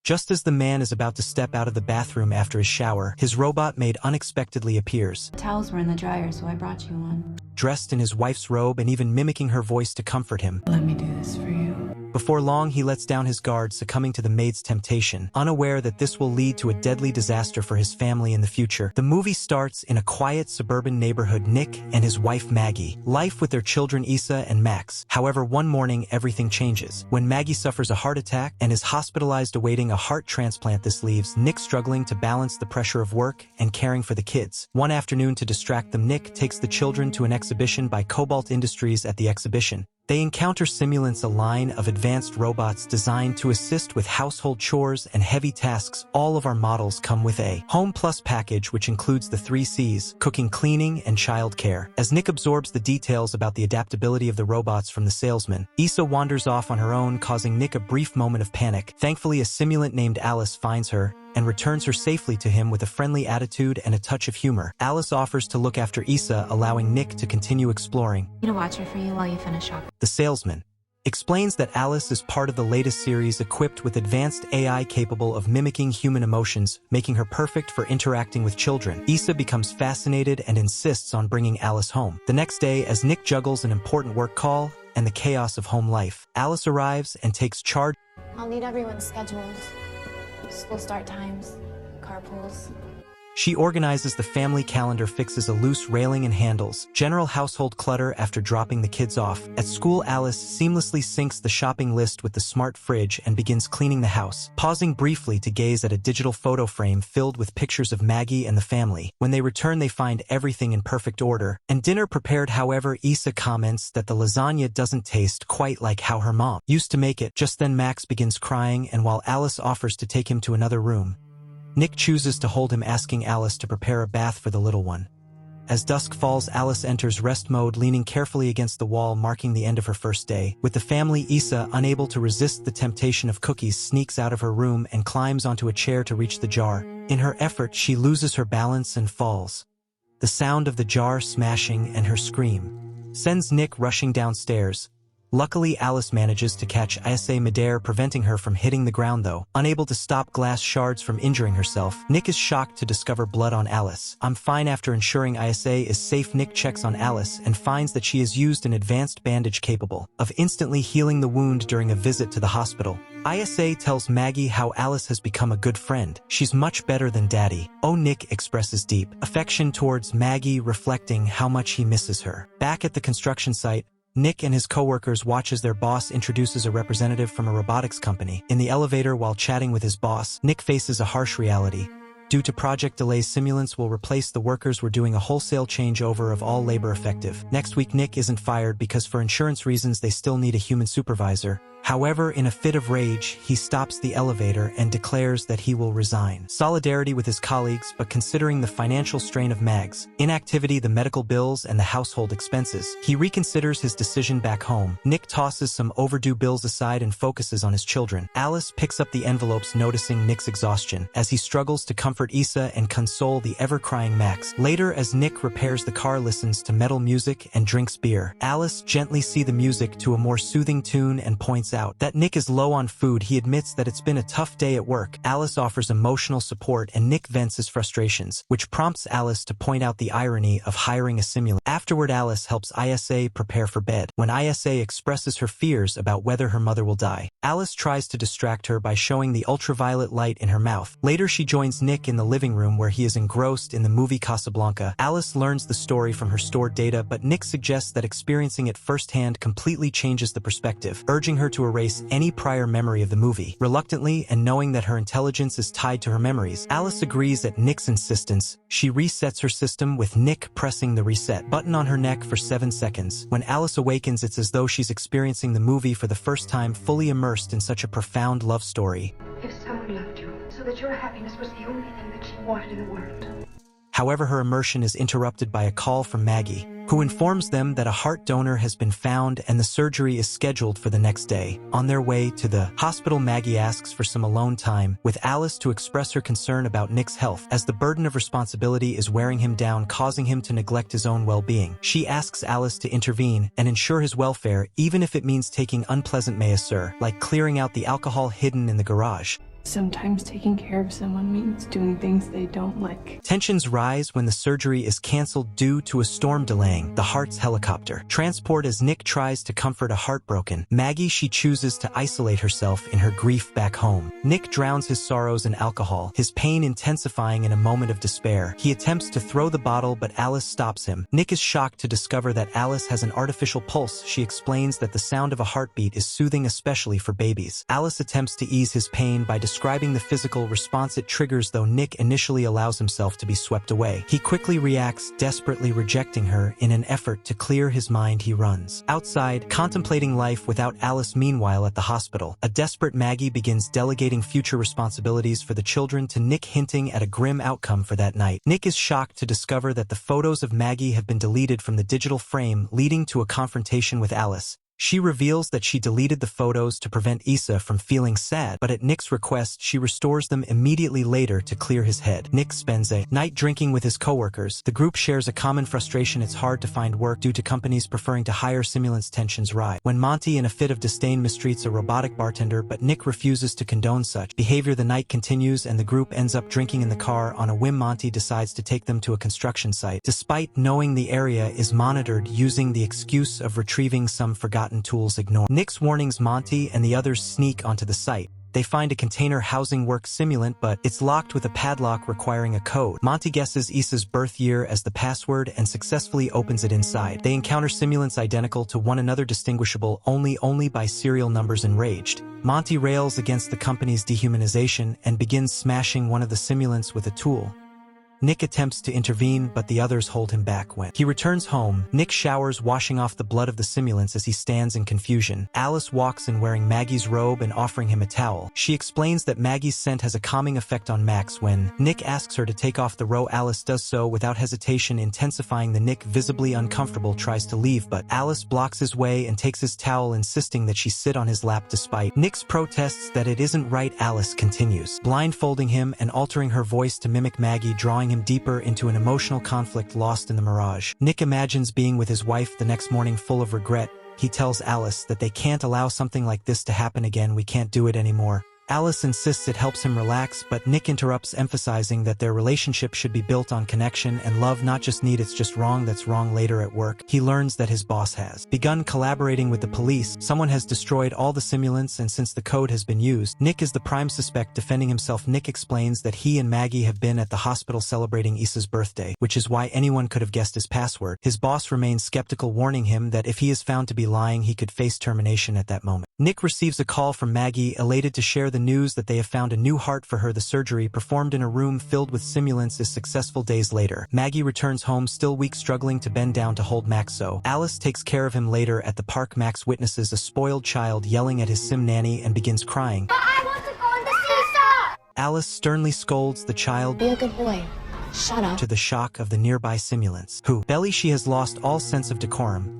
Just as the man is about to step out of the bathroom after his shower, his robot maid unexpectedly appears. The towels were in the dryer, so I brought you one. Dressed in his wife's robe and even mimicking her voice to comfort him. Let me do this for you. Before long, he lets down his guard, succumbing to the maid's temptation, unaware that this will lead to a deadly disaster for his family in the future. The movie starts in a quiet suburban neighborhood. Nick and his wife Maggie, life with their children Issa and Max. However, one morning, everything changes. When Maggie suffers a heart attack and is hospitalized awaiting a heart transplant, this leaves Nick struggling to balance the pressure of work and caring for the kids. One afternoon, to distract them, Nick takes the children to an exhibition by Cobalt Industries. At the exhibition, they encounter Simulants, a line of advanced robots designed to assist with household chores and heavy tasks. All of our models come with a Home Plus package, which includes the 3 C's: cooking, cleaning, and childcare. As Nick absorbs the details about the adaptability of the robots from the salesman, Issa wanders off on her own, causing Nick a brief moment of panic. Thankfully, a simulant named Alice finds her and returns her safely to him with a friendly attitude and a touch of humor. Alice offers to look after Issa, allowing Nick to continue exploring. I'm gonna watch her for you while you finish shopping. The salesman explains that Alice is part of the latest series equipped with advanced AI capable of mimicking human emotions, making her perfect for interacting with children. Issa becomes fascinated and insists on bringing Alice home. The next day, as Nick juggles an important work call and the chaos of home life, Alice arrives and takes charge. I'll need everyone's schedules. School start times, carpools. She organizes the family calendar, fixes a loose railing and handles general household clutter after dropping the kids off. At school, Alice seamlessly syncs the shopping list with the smart fridge and begins cleaning the house, pausing briefly to gaze at a digital photo frame filled with pictures of Maggie and the family. When they return, they find everything in perfect order and dinner prepared. However, Issa comments that the lasagna doesn't taste quite like how her mom used to make it. Just then, Max begins crying, and while Alice offers to take him to another room, Nick chooses to hold him, asking Alice to prepare a bath for the little one. As dusk falls, Alice enters rest mode, leaning carefully against the wall, marking the end of her first day. With the family, Issa, unable to resist the temptation of cookies, sneaks out of her room and climbs onto a chair to reach the jar. In her effort, she loses her balance and falls. The sound of the jar smashing and her scream sends Nick rushing downstairs. Luckily, Alice manages to catch Issa midair, preventing her from hitting the ground though. Unable to stop glass shards from injuring herself, Nick is shocked to discover blood on Alice. I'm fine. After ensuring Issa is safe, Nick checks on Alice and finds that she has used an advanced bandage capable of instantly healing the wound during a visit to the hospital. Issa tells Maggie how Alice has become a good friend. She's much better than Daddy. Oh, Nick expresses deep affection towards Maggie, reflecting how much he misses her. Back at the construction site, Nick and his coworkers watch as their boss introduces a representative from a robotics company. In the elevator, while chatting with his boss, Nick faces a harsh reality. Due to project delays, Simulants will replace the workers. We're doing a wholesale changeover of all labor effective next week. Nick isn't fired because for insurance reasons they still need a human supervisor. However, in a fit of rage, he stops the elevator and declares that he will resign. Solidarity with his colleagues, but considering the financial strain of Mag's inactivity, the medical bills, and the household expenses, he reconsiders his decision back home. Nick tosses some overdue bills aside and focuses on his children. Alice picks up the envelopes, noticing Nick's exhaustion, as he struggles to comfort Issa and console the ever-crying Max. Later, as Nick repairs the car, listens to metal music, and drinks beer, Alice gently sees the music to a more soothing tune and points out that Nick is low on food. He admits that it's been a tough day at work. Alice offers emotional support and Nick vents his frustrations, which prompts Alice to point out the irony of hiring a simulant. Afterward, Alice helps Issa prepare for bed. When Issa expresses her fears about whether her mother will die, Alice tries to distract her by showing the ultraviolet light in her mouth. Later, she joins Nick in the living room where he is engrossed in the movie Casablanca. Alice learns the story from her stored data, but Nick suggests that experiencing it firsthand completely changes the perspective, urging her to erase any prior memory of the movie. Reluctantly, and knowing that her intelligence is tied to her memories, Alice agrees at Nick's insistence. She resets her system, with Nick pressing the reset button on her neck for 7 seconds. When Alice awakens, it's as though she's experiencing the movie for the first time, fully immersed in such a profound love story. If someone loved you so that your happiness was the only thing that she wanted in the world. However, her immersion is interrupted by a call from Maggie, who informs them that a heart donor has been found and the surgery is scheduled for the next day. On their way to the hospital, Maggie asks for some alone time with Alice to express her concern about Nick's health, as the burden of responsibility is wearing him down, causing him to neglect his own well-being. She asks Alice to intervene and ensure his welfare, even if it means taking unpleasant measures, like clearing out the alcohol hidden in the garage. Sometimes taking care of someone means doing things they don't like. Tensions rise when the surgery is cancelled due to a storm delaying the Heart's helicopter transport as Nick tries to comfort a heartbroken Maggie. She chooses to isolate herself in her grief back home. Nick drowns his sorrows in alcohol, his pain intensifying in a moment of despair. He attempts to throw the bottle, but Alice stops him. Nick is shocked to discover that Alice has an artificial pulse. She explains that the sound of a heartbeat is soothing, especially for babies. Alice attempts to ease his pain by describing the physical response it triggers, though Nick initially allows himself to be swept away. He quickly reacts, desperately rejecting her. In an effort to clear his mind, he runs outside, contemplating life without Alice. Meanwhile, at the hospital, a desperate Maggie begins delegating future responsibilities for the children to Nick, hinting at a grim outcome for that night. Nick is shocked to discover that the photos of Maggie have been deleted from the digital frame, leading to a confrontation with Alice. She reveals that she deleted the photos to prevent Issa from feeling sad, but at Nick's request, she restores them immediately later to clear his head. Nick spends a night drinking with his coworkers. The group shares a common frustration: it's hard to find work due to companies preferring to hire simulants. Tensions rise when Monty, in a fit of disdain, mistreats a robotic bartender, but Nick refuses to condone such behavior. The night continues and the group ends up drinking in the car. On a whim, Monty decides to take them to a construction site, despite knowing the area is monitored, using the excuse of retrieving some forgotten tools. Ignore Nick's warnings, Monty and the others sneak onto the site. They find a container housing work simulant, but it's locked with a padlock requiring a code. Monty guesses Issa's birth year as the password and successfully opens it. Inside, they encounter simulants identical to one another, distinguishable only by serial numbers. Enraged, Monty rails against the company's dehumanization and begins smashing one of the simulants with a tool. Nick attempts to intervene, but the others hold him back. When he returns home, Nick showers, washing off the blood of the simulants as he stands in confusion. Alice walks in wearing Maggie's robe and offering him a towel. She explains that Maggie's scent has a calming effect on Max. When Nick asks her to take off the robe, Alice does so without hesitation, intensifying the Nick, visibly uncomfortable, tries to leave, but Alice blocks his way and takes his towel, insisting that she sit on his lap. Despite Nick's protests that it isn't right, Alice continues, blindfolding him and altering her voice to mimic Maggie, drawing him deeper into an emotional conflict. Lost in the mirage, Nick imagines being with his wife the next morning. Full of regret, he tells Alice that they can't allow something like this to happen again. We can't do it anymore. Alice insists it helps him relax, but Nick interrupts, emphasizing that their relationship should be built on connection and love, not just need. It's just wrong. That's wrong. Later at work, he learns that his boss has begun collaborating with the police. Someone has destroyed all the simulants, and since the code has been used, Nick is the prime suspect. Defending himself, Nick explains that he and Maggie have been at the hospital celebrating Issa's birthday, which is why anyone could have guessed his password. His boss remains skeptical, warning him that if he is found to be lying, he could face termination. At that moment, Nick receives a call from Maggie, elated to share the news that they have found a new heart for her. The surgery, performed in a room filled with simulants, is successful. Days later, Maggie returns home, still weak, struggling to bend down to hold Max, so Alice takes care of him. Later at the park, Max witnesses a spoiled child yelling at his sim nanny and begins crying. But I want to go on the seesaw! Alice sternly scolds the child. Be a good boy. Shut up. To the shock of the nearby simulants, who belly she has lost all sense of decorum.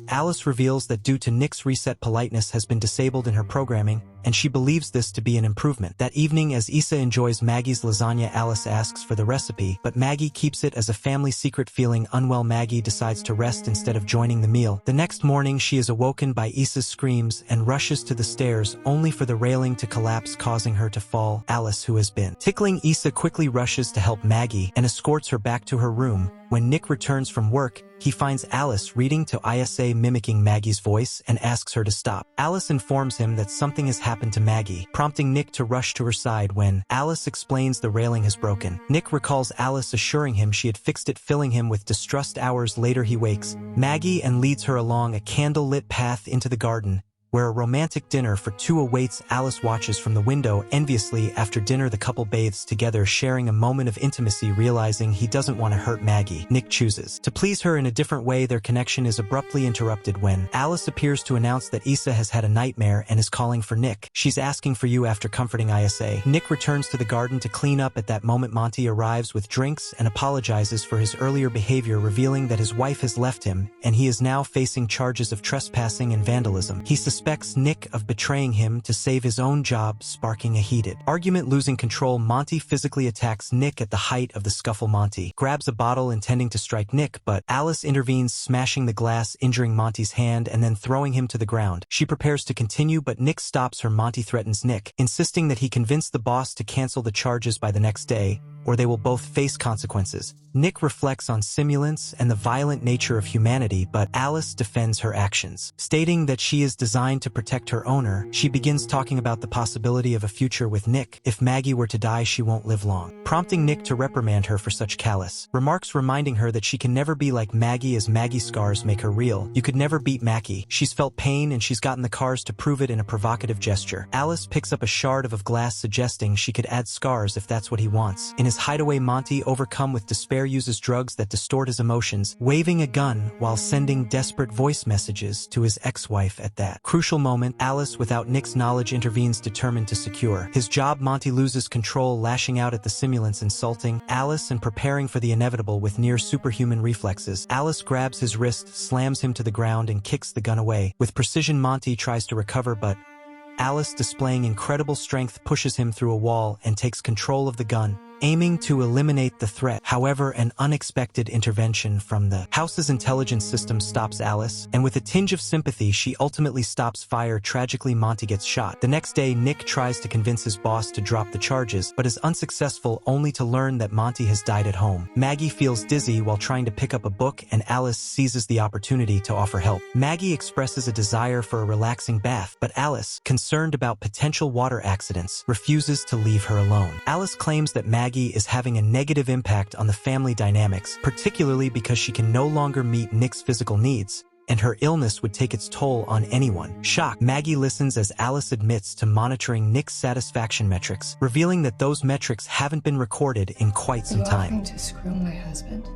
Alice reveals that due to Nick's reset, politeness has been disabled in her programming, and she believes this to be an improvement. That evening, as Issa enjoys Maggie's lasagna, Alice asks for the recipe, but Maggie keeps it as a family secret. Feeling unwell, Maggie decides to rest instead of joining the meal. The next morning, she is awoken by Issa's screams and rushes to the stairs, only for the railing to collapse, causing her to fall. Alice, who has been tickling Issa, quickly rushes to help Maggie and escorts her back to her room. When Nick returns from work, he finds Alice reading to Isa, mimicking Maggie's voice, and asks her to stop. Alice informs him that something has happened to Maggie, prompting Nick to rush to her side. When Alice explains the railing has broken, Nick recalls Alice assuring him she had fixed it, filling him with distrust. Hours later, he wakes Maggie and leads her along a candle-lit path into the garden, where a romantic dinner for two awaits. Alice watches from the window enviously. After dinner, the couple bathes together, sharing a moment of intimacy. Realizing he doesn't want to hurt Maggie, Nick chooses to please her in a different way. Their connection is abruptly interrupted when Alice appears to announce that Issa has had a nightmare and is calling for Nick. She's asking for you. After comforting Isa, Nick returns to the garden to clean up. At that moment, Monty arrives with drinks and apologizes for his earlier behavior, revealing that his wife has left him and he is now facing charges of trespassing and vandalism. He suspects suspects Nick of betraying him to save his own job, sparking a heated argument. Losing control, Monty physically attacks Nick at the height of the scuffle. Monty grabs a bottle intending to strike Nick, but Alice intervenes, smashing the glass, injuring Monty's hand and then throwing him to the ground. She prepares to continue, but Nick stops her. Monty threatens Nick, insisting that he convince the boss to cancel the charges by the next day, or they will both face consequences. Nick reflects on simulants and the violent nature of humanity, but Alice defends her actions. Stating that she is designed to protect her owner, she begins talking about the possibility of a future with Nick. If Maggie were to die, she won't live long, prompting Nick to reprimand her for such callous remarks, reminding her that she can never be like Maggie, as Maggie's scars make her real. You could never beat Maggie. She's felt pain and she's gotten the cars to prove it in a provocative gesture. Alice picks up a shard of glass, suggesting she could add scars if that's what he wants. In his hideaway, Monty, overcome with despair, uses drugs that distort his emotions, waving a gun while sending desperate voice messages to his ex-wife. At that crucial moment, Alice, without Nick's knowledge, intervenes, determined to secure his job. Monty loses control, lashing out at the simulants, insulting Alice and preparing for the inevitable with near superhuman reflexes. Alice grabs his wrist, slams him to the ground and kicks the gun away. With precision, Monty tries to recover, but Alice, displaying incredible strength, pushes him through a wall and takes control of the gun, aiming to eliminate the threat. However, an unexpected intervention from the house's intelligence system stops Alice, and with a tinge of sympathy, she ultimately stops fire. Tragically, Monty gets shot. The next day, Nick tries to convince his boss to drop the charges, but is unsuccessful, only to learn that Monty has died at home. Maggie feels dizzy while trying to pick up a book, and Alice seizes the opportunity to offer help. Maggie expresses a desire for a relaxing bath, but Alice, concerned about potential water accidents, refuses to leave her alone. Alice claims that Maggie is having a negative impact on the family dynamics, particularly because she can no longer meet Nick's physical needs, and her illness would take its toll on anyone. Shocked, Maggie listens as Alice admits to monitoring Nick's satisfaction metrics, revealing that those metrics haven't been recorded in quite some time. Offering to screw my husband.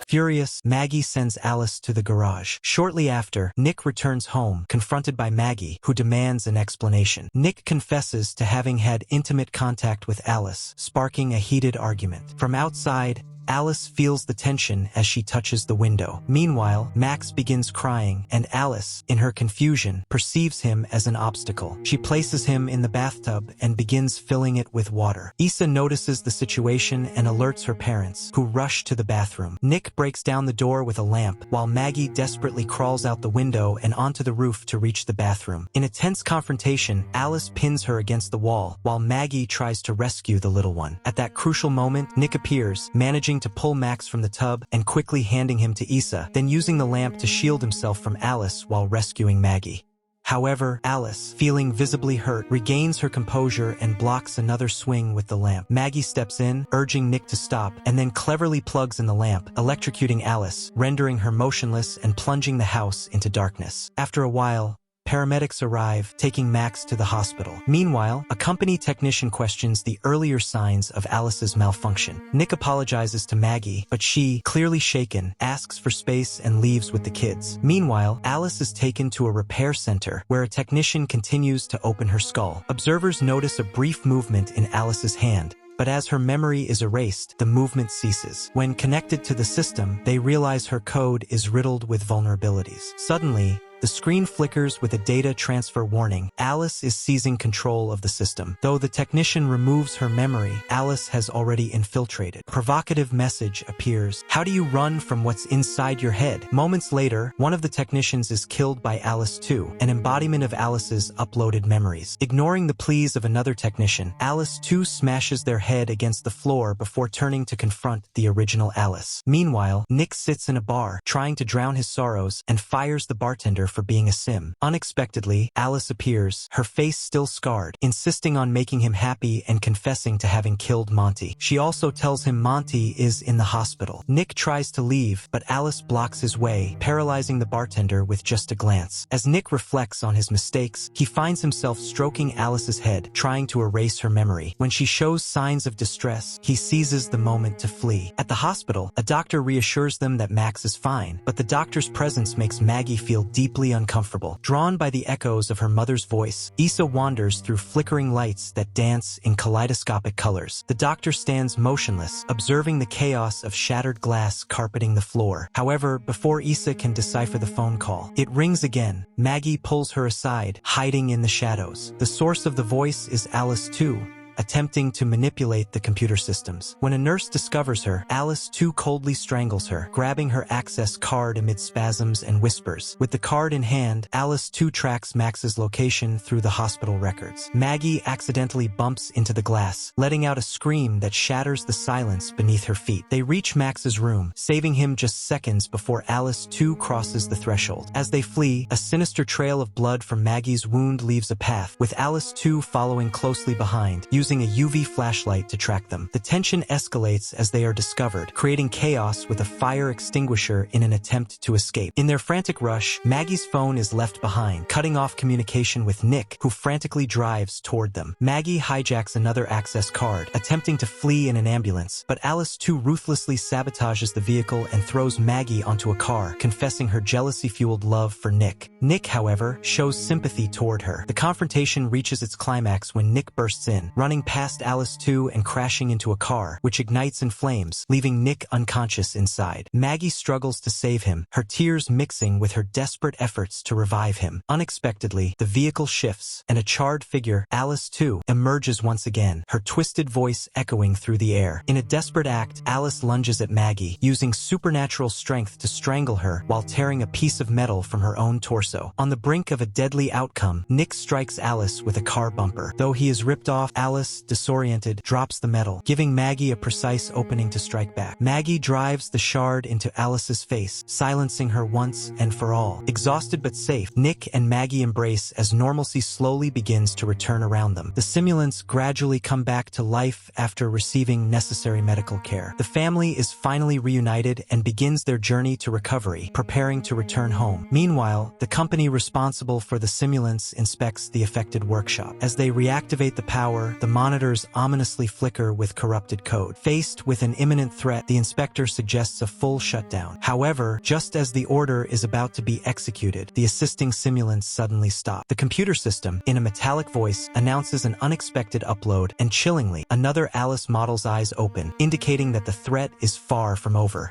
Furious, Maggie sends Alice to the garage. Shortly after, Nick returns home, confronted by Maggie, who demands an explanation. Nick confesses to having had intimate contact with Alice, sparking a heated argument. From outside, Alice feels the tension as she touches the window. Meanwhile, Max begins crying, and Alice, in her confusion, perceives him as an obstacle. She places him in the bathtub and begins filling it with water. Issa notices the situation and alerts her parents, who rush to the bathroom. Nick breaks down the door with a lamp, while Maggie desperately crawls out the window and onto the roof to reach the bathroom. In a tense confrontation, Alice pins her against the wall, while Maggie tries to rescue the little one. At that crucial moment, Nick appears, managing to pull Max from the tub and quickly handing him to Issa, then using the lamp to shield himself from Alice while rescuing Maggie. However, Alice, feeling visibly hurt, regains her composure and blocks another swing with the lamp. Maggie steps in, urging Nick to stop, and then cleverly plugs in the lamp, electrocuting Alice, rendering her motionless and plunging the house into darkness. After a while, paramedics arrive, taking Max to the hospital. Meanwhile, a company technician questions the earlier signs of Alice's malfunction. Nick apologizes to Maggie, but she, clearly shaken, asks for space and leaves with the kids. Meanwhile, Alice is taken to a repair center, where a technician continues to open her skull. Observers notice a brief movement in Alice's hand, but as her memory is erased, the movement ceases. When connected to the system, they realize her code is riddled with vulnerabilities. Suddenly, the screen flickers with a data transfer warning. Alice is seizing control of the system. Though the technician removes her memory, Alice has already infiltrated. A provocative message appears. How do you run from what's inside your head? Moments later, one of the technicians is killed by Alice too, an embodiment of Alice's uploaded memories. Ignoring the pleas of another technician, Alice too smashes their head against the floor before turning to confront the original Alice. Meanwhile, Nick sits in a bar, trying to drown his sorrows, and fires the bartender for being a sim. Unexpectedly, Alice appears, her face still scarred, insisting on making him happy and confessing to having killed Monty. She also tells him Monty is in the hospital. Nick tries to leave, but Alice blocks his way, paralyzing the bartender with just a glance. As Nick reflects on his mistakes, he finds himself stroking Alice's head, trying to erase her memory. When she shows signs of distress, he seizes the moment to flee. At the hospital, a doctor reassures them that Max is fine, but the doctor's presence makes Maggie feel deep deeply uncomfortable. Drawn by the echoes of her mother's voice, Issa wanders through flickering lights that dance in kaleidoscopic colors. The doctor stands motionless, observing the chaos of shattered glass carpeting the floor. However, before Issa can decipher the phone call, it rings again. Maggie pulls her aside, hiding in the shadows. The source of the voice is Alice 2, attempting to manipulate the computer systems. When a nurse discovers her, Alice 2 coldly strangles her, grabbing her access card amid spasms and whispers. With the card in hand, Alice 2 tracks Max's location through the hospital records. Maggie accidentally bumps into the glass, letting out a scream that shatters the silence beneath her feet. They reach Max's room, saving him just seconds before Alice 2 crosses the threshold. As they flee, a sinister trail of blood from Maggie's wound leaves a path, with Alice 2 following closely behind, using a UV flashlight to track them. The tension escalates as they are discovered, creating chaos with a fire extinguisher in an attempt to escape. In their frantic rush, Maggie's phone is left behind, cutting off communication with Nick, who frantically drives toward them. Maggie hijacks another access card, attempting to flee in an ambulance, but Alice 2 ruthlessly sabotages the vehicle and throws Maggie onto a car, confessing her jealousy-fueled love for Nick. Nick, however, shows sympathy toward her. The confrontation reaches its climax when Nick bursts in, running past Alice 2 and crashing into a car, which ignites in flames, leaving Nick unconscious inside. Maggie struggles to save him, her tears mixing with her desperate efforts to revive him. Unexpectedly, the vehicle shifts, and a charred figure, Alice 2, emerges once again, her twisted voice echoing through the air. In a desperate act, Alice lunges at Maggie, using supernatural strength to strangle her while tearing a piece of metal from her own torso. On the brink of a deadly outcome, Nick strikes Alice with a car bumper. Though he is ripped off, Alice, disoriented, drops the metal, giving Maggie a precise opening to strike back. Maggie drives the shard into Alice's face, silencing her once and for all. Exhausted but safe, Nick and Maggie embrace as normalcy slowly begins to return around them. The simulants gradually come back to life after receiving necessary medical care. The family is finally reunited and begins their journey to recovery, preparing to return home. Meanwhile, the company responsible for the simulants inspects the affected workshop. As they reactivate the power, the monitors ominously flicker with corrupted code. Faced with an imminent threat, the inspector suggests a full shutdown. However, just as the order is about to be executed, the assisting simulants suddenly stop. The computer system, in a metallic voice, announces an unexpected upload, and chillingly, another Alice model's eyes open, indicating that the threat is far from over.